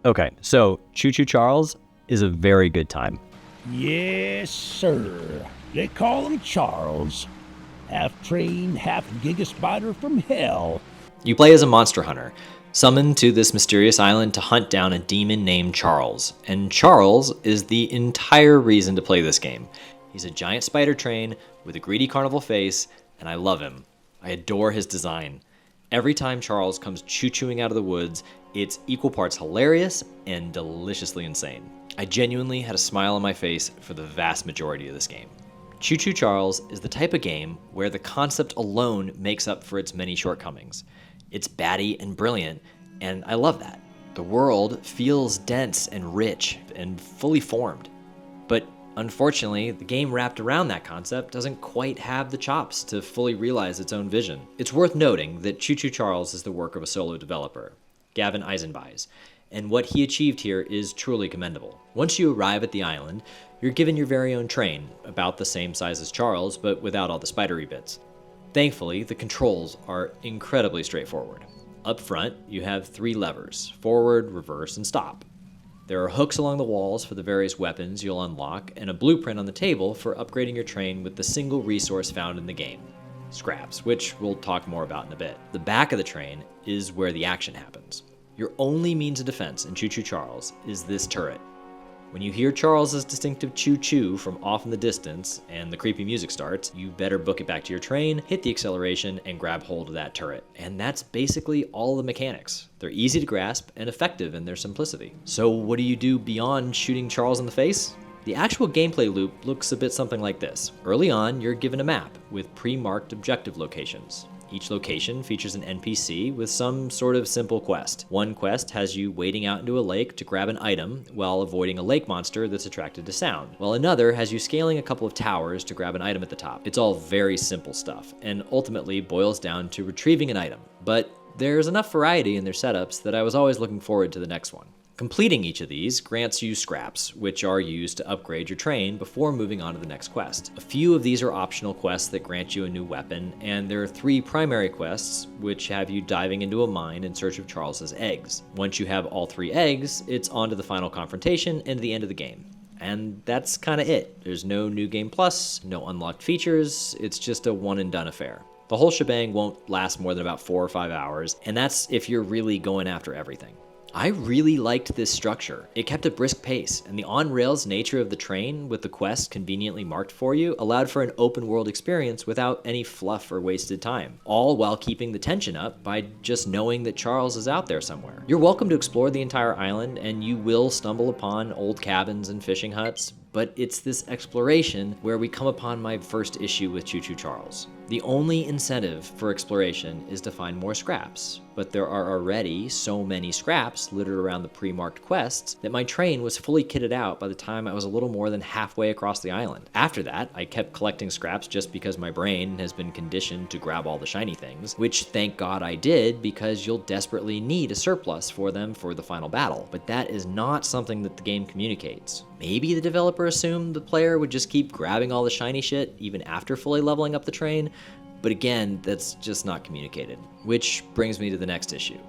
Okay, so Choo-Choo Charles is a very good time. Yes, sir. They call him Charles. Half train, half gigaspider from hell. You play as a monster hunter, summoned to this mysterious island to hunt down a demon named Charles. And Charles is the entire reason to play this game. He's a giant spider train with a greedy carnival face, and I love him. I adore his design. Every time Charles comes choo-chooing out of the woods, it's equal parts hilarious and deliciously insane. I genuinely had a smile on my face for the vast majority of this game. Choo-Choo Charles is the type of game where the concept alone makes up for its many shortcomings. It's batty and brilliant, and I love that. The world feels dense and rich and fully formed. But unfortunately, the game wrapped around that concept doesn't quite have the chops to fully realize its own vision. It's worth noting that Choo-Choo Charles is the work of a solo developer, Gavin Eisenbeis, and what he achieved here is truly commendable. Once you arrive at the island, you're given your very own train, about the same size as Charles, but without all the spidery bits. Thankfully, the controls are incredibly straightforward. Up front, you have 3 levers: forward, reverse, and stop. There are hooks along the walls for the various weapons you'll unlock, and a blueprint on the table for upgrading your train with the single resource found in the game: scraps, which we'll talk more about in a bit. The back of the train is where the action happens. Your only means of defense in Choo-Choo Charles is this turret. When you hear Charles's distinctive choo-choo from off in the distance and the creepy music starts, you better book it back to your train, hit the acceleration, and grab hold of that turret. And that's basically all the mechanics. They're easy to grasp and effective in their simplicity. So what do you do beyond shooting Charles in the face? The actual gameplay loop looks a bit something like this. Early on, you're given a map with pre-marked objective locations. Each location features an NPC with some sort of simple quest. One quest has you wading out into a lake to grab an item while avoiding a lake monster that's attracted to sound, while another has you scaling a couple of towers to grab an item at the top. It's all very simple stuff, and ultimately boils down to retrieving an item. But there's enough variety in their setups that I was always looking forward to the next one. Completing each of these grants you scraps, which are used to upgrade your train before moving on to the next quest. A few of these are optional quests that grant you a new weapon, and there are 3 primary quests, which have you diving into a mine in search of Charles's eggs. Once you have all 3 eggs, it's on to the final confrontation and the end of the game. And that's kinda it. There's no New Game Plus, no unlocked features, it's just a one and done affair. The whole shebang won't last more than about 4 or 5 hours, and that's if you're really going after everything. I really liked this structure. It kept a brisk pace, and the on-rails nature of the train with the quest conveniently marked for you allowed for an open-world experience without any fluff or wasted time, all while keeping the tension up by just knowing that Charles is out there somewhere. You're welcome to explore the entire island, and you will stumble upon old cabins and fishing huts, but it's this exploration where we come upon my first issue with Choo-Choo Charles. The only incentive for exploration is to find more scraps, but there are already so many scraps littered around the pre-marked quests that my train was fully kitted out by the time I was a little more than halfway across the island. After that, I kept collecting scraps just because my brain has been conditioned to grab all the shiny things, which thank God I did, because you'll desperately need a surplus for them for the final battle. But that is not something that the game communicates. Maybe the developer assumed the player would just keep grabbing all the shiny shit even after fully leveling up the train, but again, that's just not communicated. Which brings me to the next issue.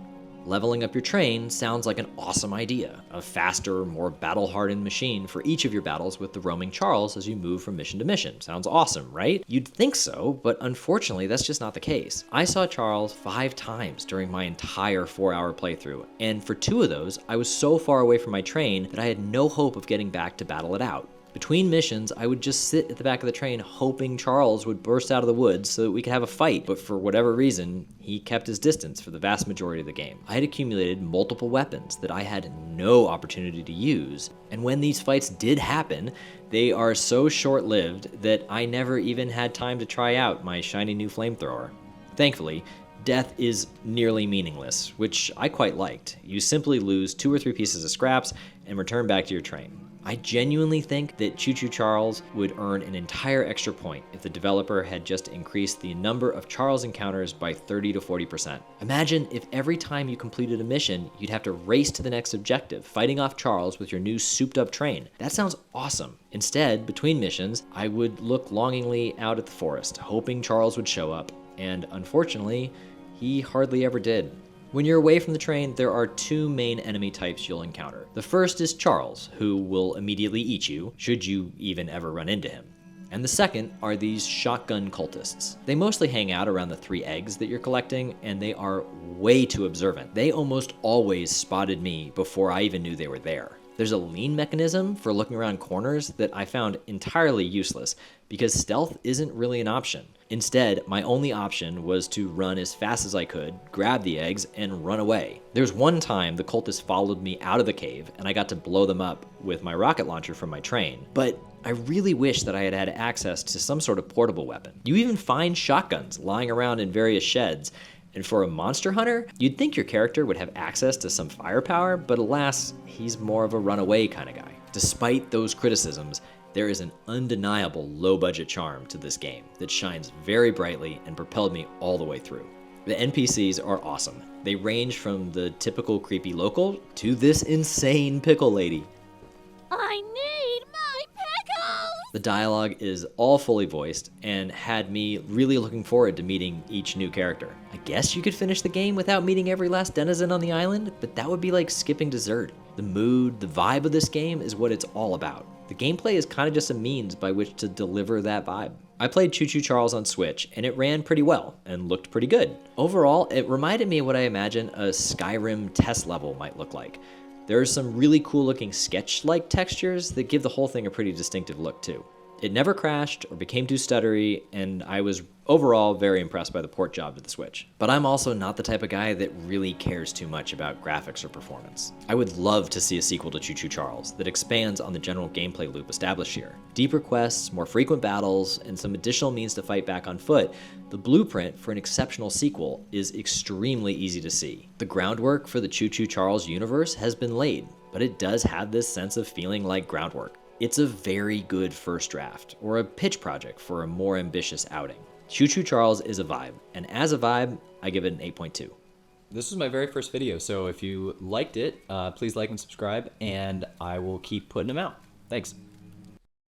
Leveling up your train sounds like an awesome idea, a faster, more battle-hardened machine for each of your battles with the roaming Charles as you move from mission to mission. Sounds awesome, right? You'd think so, but unfortunately that's just not the case. I saw Charles 5 times during my entire 4-hour playthrough, and for 2 of those, I was so far away from my train that I had no hope of getting back to battle it out. Between missions, I would just sit at the back of the train hoping Charles would burst out of the woods so that we could have a fight, but for whatever reason, he kept his distance for the vast majority of the game. I had accumulated multiple weapons that I had no opportunity to use, and when these fights did happen, they are so short-lived that I never even had time to try out my shiny new flamethrower. Thankfully, death is nearly meaningless, which I quite liked. You simply lose 2 or 3 pieces of scraps and return back to your train. I genuinely think that Choo-Choo Charles would earn an entire extra point if the developer had just increased the number of Charles encounters by 30 to 40%. Imagine if every time you completed a mission, you'd have to race to the next objective, fighting off Charles with your new souped-up train. That sounds awesome. Instead, between missions, I would look longingly out at the forest, hoping Charles would show up, and unfortunately, he hardly ever did. When you're away from the train, there are two main enemy types you'll encounter. The first is Charles, who will immediately eat you, should you even ever run into him. And the second are these shotgun cultists. They mostly hang out around the 3 eggs that you're collecting, and they are way too observant. They almost always spotted me before I even knew they were there. There's a lean mechanism for looking around corners that I found entirely useless because stealth isn't really an option. Instead, my only option was to run as fast as I could, grab the eggs, and run away. There's one time the cultists followed me out of the cave and I got to blow them up with my rocket launcher from my train. But I really wish that I had had access to some sort of portable weapon. You even find shotguns lying around in various sheds. And for a monster hunter, you'd think your character would have access to some firepower, but alas, he's more of a runaway kind of guy. Despite those criticisms, there is an undeniable low-budget charm to this game that shines very brightly and propelled me all the way through. The NPCs are awesome. They range from the typical creepy local to this insane pickle lady. I need my pickles! The dialogue is all fully voiced and had me really looking forward to meeting each new character. I guess you could finish the game without meeting every last denizen on the island, but that would be like skipping dessert. The mood, the vibe of this game is what it's all about. The gameplay is kind of just a means by which to deliver that vibe. I played Choo-Choo Charles on Switch, and it ran pretty well and looked pretty good. Overall, it reminded me of what I imagine a Skyrim test level might look like. There are some really cool looking sketch-like textures that give the whole thing a pretty distinctive look too. It never crashed or became too stuttery, and I was overall very impressed by the port job to the Switch. But I'm also not the type of guy that really cares too much about graphics or performance. I would love to see a sequel to Choo-Choo Charles that expands on the general gameplay loop established here. Deeper quests, more frequent battles, and some additional means to fight back on foot. The blueprint for an exceptional sequel is extremely easy to see. The groundwork for the Choo-Choo Charles universe has been laid, but it does have this sense of feeling like groundwork. It's a very good first draft, or a pitch project for a more ambitious outing. Choo-Choo Charles is a vibe, and as a vibe, I give it an 8.2. This was my very first video, so if you liked it, please like and subscribe, and I will keep putting them out. Thanks.